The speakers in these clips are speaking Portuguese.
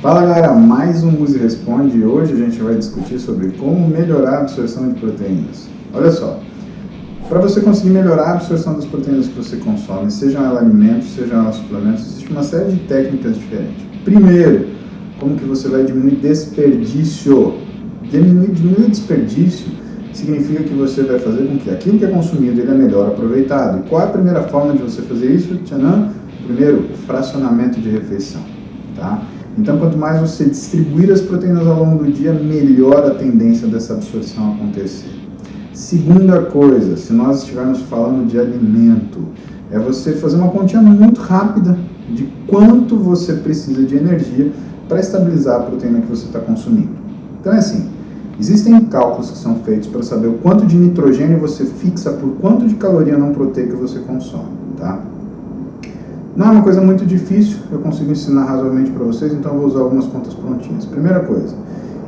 Fala galera, mais um Muzi Responde e hoje a gente vai discutir sobre como melhorar a absorção de proteínas. Olha só, para você conseguir melhorar a absorção das proteínas que você consome, sejam elas alimentos, sejam elas suplementos, existe uma série de técnicas diferentes. Primeiro, como que você vai diminuir desperdício? Diminuir desperdício significa que você vai fazer com que aquilo que é consumido ele é melhor aproveitado. E qual é a primeira forma de você fazer isso? Tchanã? Primeiro, fracionamento de refeição, tá? Então, quanto mais você distribuir as proteínas ao longo do dia, melhor a tendência dessa absorção acontecer. Segunda coisa, se nós estivermos falando de alimento, é você fazer uma continha muito rápida de quanto você precisa de energia para estabilizar a proteína que você está consumindo. Então é assim, existem cálculos que são feitos para saber o quanto de nitrogênio você fixa por quanto de caloria não proteica você consome, tá? Não é uma coisa muito difícil, eu consigo ensinar razoavelmente para vocês, então eu vou usar algumas contas prontinhas. Primeira coisa,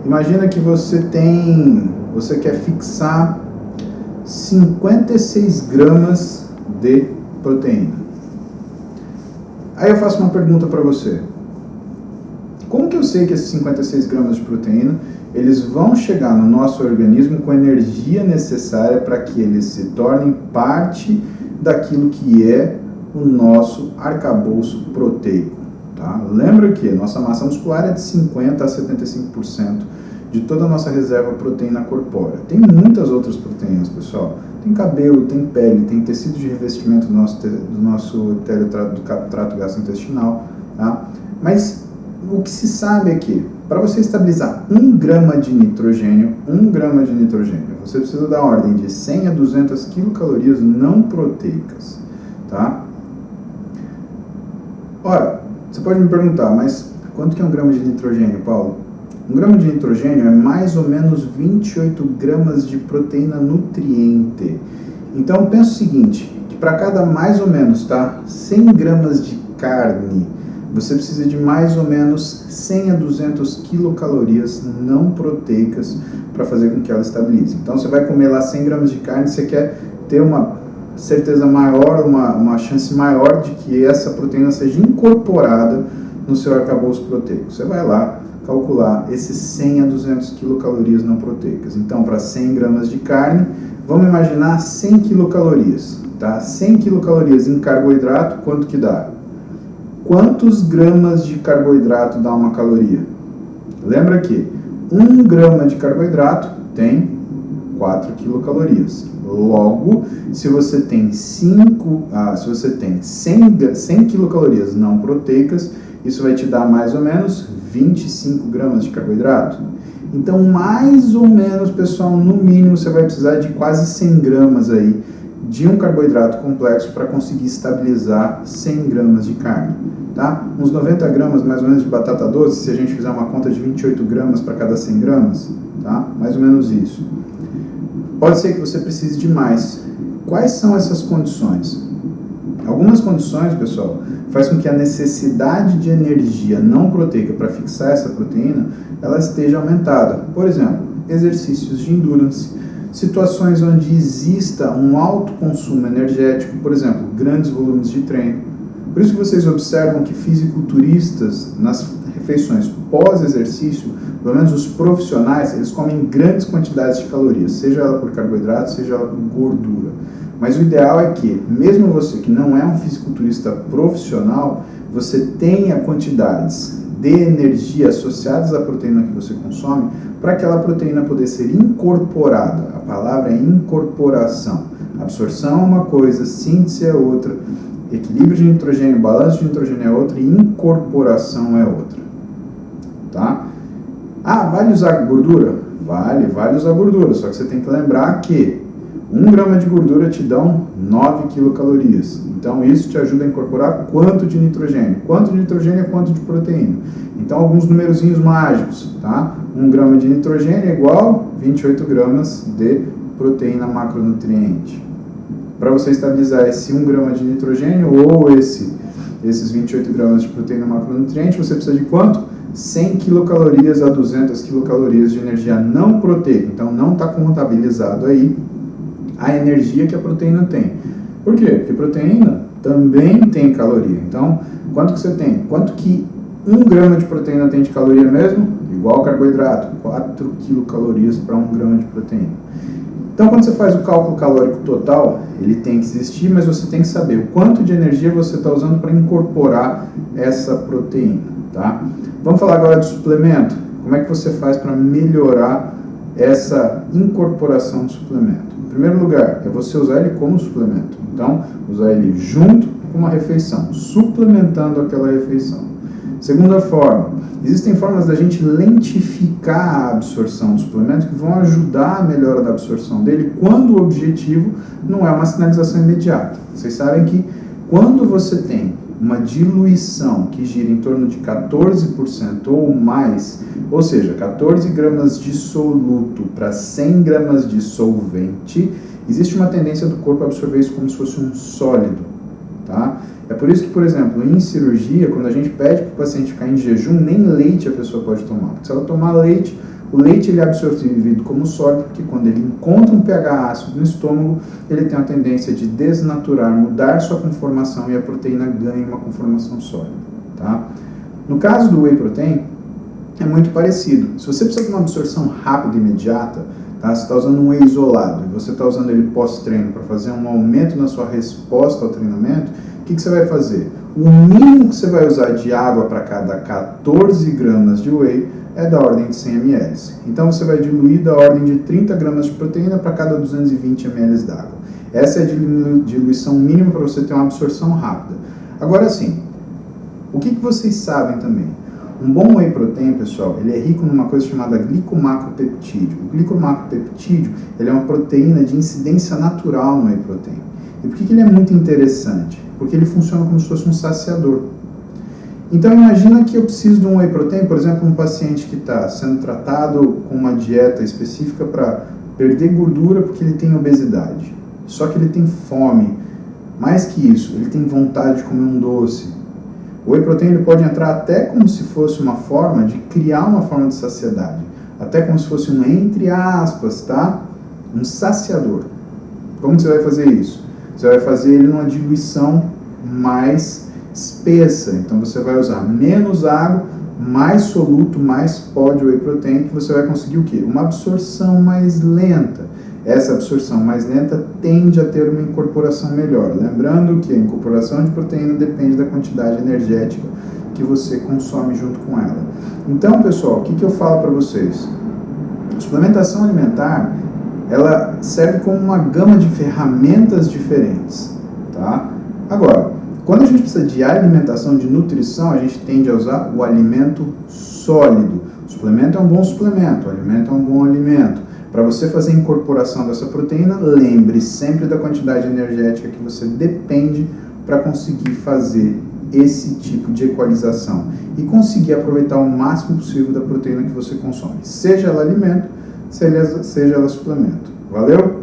imagina que você quer fixar 56 gramas de proteína. Aí eu faço uma pergunta para você. Como que eu sei que esses 56 gramas de proteína, eles vão chegar no nosso organismo com a energia necessária para que eles se tornem parte daquilo que é o nosso arcabouço proteico, tá? Lembra que nossa massa muscular é de 50% a 75% de toda a nossa reserva proteína corpórea. Tem muitas outras proteínas, pessoal. Tem cabelo, tem pele, tem tecido de revestimento do nosso trato gastrointestinal, tá? Mas o que se sabe é que, para você estabilizar 1 grama de nitrogênio, você precisa da ordem de 100 a 200 quilocalorias não proteicas, tá? Ora, você pode me perguntar, mas quanto que é 1 grama de nitrogênio, Paulo? 1 grama de nitrogênio é mais ou menos 28 gramas de proteína nutriente. Então, pensa o seguinte, que para cada mais ou menos, tá, 100 gramas de carne, você precisa de mais ou menos 100 a 200 quilocalorias não proteicas para fazer com que ela estabilize. Então, você vai comer lá 100 gramas de carne, você quer ter uma certeza maior, uma chance maior de que essa proteína seja incorporada no seu arcabouço proteico. Você vai lá calcular esses 100 a 200 quilocalorias não proteicas. Então, para 100 gramas de carne, vamos imaginar 100 quilocalorias, tá? 100 quilocalorias em carboidrato, quanto que dá? Quantos gramas de carboidrato dá uma caloria? Lembra que 1 grama de carboidrato tem 4 quilocalorias. Logo, se você tem 100 quilocalorias não proteicas, isso vai te dar mais ou menos 25 gramas de carboidrato. Então, mais ou menos, pessoal, no mínimo, você vai precisar de quase 100 gramas aí de um carboidrato complexo para conseguir estabilizar 100 gramas de carne, tá? Uns 90 gramas, mais ou menos, de batata doce, se a gente fizer uma conta de 28 gramas para cada 100 gramas, tá? Mais ou menos isso. Pode ser que você precise de mais. Quais são essas condições? Algumas condições, pessoal, faz com que a necessidade de energia não proteica para fixar essa proteína, ela esteja aumentada. Por exemplo, exercícios de endurance, situações onde exista um alto consumo energético, por exemplo, grandes volumes de treino. Por isso que vocês observam que fisiculturistas, nas refeições pós-exercício, pelo menos os profissionais, eles comem grandes quantidades de calorias, seja ela por carboidrato, seja ela por gordura. Mas o ideal é que, mesmo você que não é um fisiculturista profissional, você tenha quantidades de energia associadas à proteína que você consome, para aquela proteína poder ser incorporada. A palavra é incorporação. Absorção é uma coisa, síntese é outra, equilíbrio de nitrogênio, balanço de nitrogênio é outra e incorporação é outra. Tá? Ah, vale usar gordura? Vale usar gordura, só que você tem que lembrar que 1 grama de gordura te dão 9 quilocalorias. Então, isso te ajuda a incorporar quanto de nitrogênio? Quanto de nitrogênio é quanto de proteína? Então, alguns numerozinhos mágicos, tá? 1 grama de nitrogênio é igual a 28 gramas de proteína macronutriente. Para você estabilizar esse 1 grama de nitrogênio ou esses 28 gramas de proteína macronutriente, você precisa de quanto? 100 quilocalorias a 200 quilocalorias de energia não proteica. Então, não está contabilizado aí a energia que a proteína tem. Por quê? Porque proteína também tem caloria. Então, quanto que você tem? Quanto que 1 grama de proteína tem de caloria mesmo? Igual carboidrato, 4 quilocalorias para 1 grama de proteína. Então, quando você faz o cálculo calórico total, ele tem que existir, mas você tem que saber o quanto de energia você está usando para incorporar essa proteína, tá? Vamos falar agora de suplemento. Como é que você faz para melhorar essa incorporação de suplemento? Em primeiro lugar, é você usar ele como suplemento. Então, usar ele junto com uma refeição, suplementando aquela refeição. Segunda forma, existem formas da gente lentificar a absorção do suplemento que vão ajudar a melhora da absorção dele quando o objetivo não é uma sinalização imediata. Vocês sabem que quando você tem uma diluição que gira em torno de 14% ou mais, ou seja, 14 gramas de soluto para 100 gramas de solvente, existe uma tendência do corpo a absorver isso como se fosse um sólido, tá? É por isso que, por exemplo, em cirurgia, quando a gente pede para o paciente ficar em jejum, nem leite a pessoa pode tomar. Porque se ela tomar leite, o leite ele é absorvido como sólido, porque quando ele encontra um pH ácido no estômago, ele tem a tendência de desnaturar, mudar sua conformação e a proteína ganha uma conformação sólida, tá? No caso do whey protein, é muito parecido. Se você precisa de uma absorção rápida e imediata, tá? Você está usando um whey isolado e você está usando ele pós-treino para fazer um aumento na sua resposta ao treinamento, o que você vai fazer? O mínimo que você vai usar de água para cada 14 gramas de whey é da ordem de 100 ml. Então você vai diluir da ordem de 30 gramas de proteína para cada 220 ml d'água. Essa é a diluição mínima para você ter uma absorção rápida. Agora sim, o que vocês sabem também? Um bom whey protein, pessoal, ele é rico numa coisa chamada glicomacropeptídeo. O glicomacropeptídeo ele é uma proteína de incidência natural no whey protein. E por que ele é muito interessante? Porque ele funciona como se fosse um saciador. Então imagina que eu preciso de um whey protein, por exemplo, um paciente que está sendo tratado com uma dieta específica para perder gordura porque ele tem obesidade. Só que ele tem fome. Mais que isso, ele tem vontade de comer um doce. O whey protein ele pode entrar até como se fosse uma forma de criar uma forma de saciedade. Até como se fosse um, entre aspas, tá? Um saciador. Como que você vai fazer isso? Você vai fazer ele numa diluição mais espessa. Então você vai usar menos água, mais soluto, mais pó de whey protein, que você vai conseguir o quê? Uma absorção mais lenta. Essa absorção mais lenta tende a ter uma incorporação melhor. Lembrando que a incorporação de proteína depende da quantidade energética que você consome junto com ela. Então, pessoal, o que eu falo para vocês? A suplementação alimentar, ela serve como uma gama de ferramentas diferentes, tá? Agora, quando a gente precisa de alimentação, de nutrição, a gente tende a usar o alimento sólido. O suplemento é um bom suplemento, o alimento é um bom alimento. Para você fazer a incorporação dessa proteína, lembre sempre da quantidade energética que você depende para conseguir fazer esse tipo de equalização e conseguir aproveitar o máximo possível da proteína que você consome, seja ela alimento, seja ela suplemento. Valeu?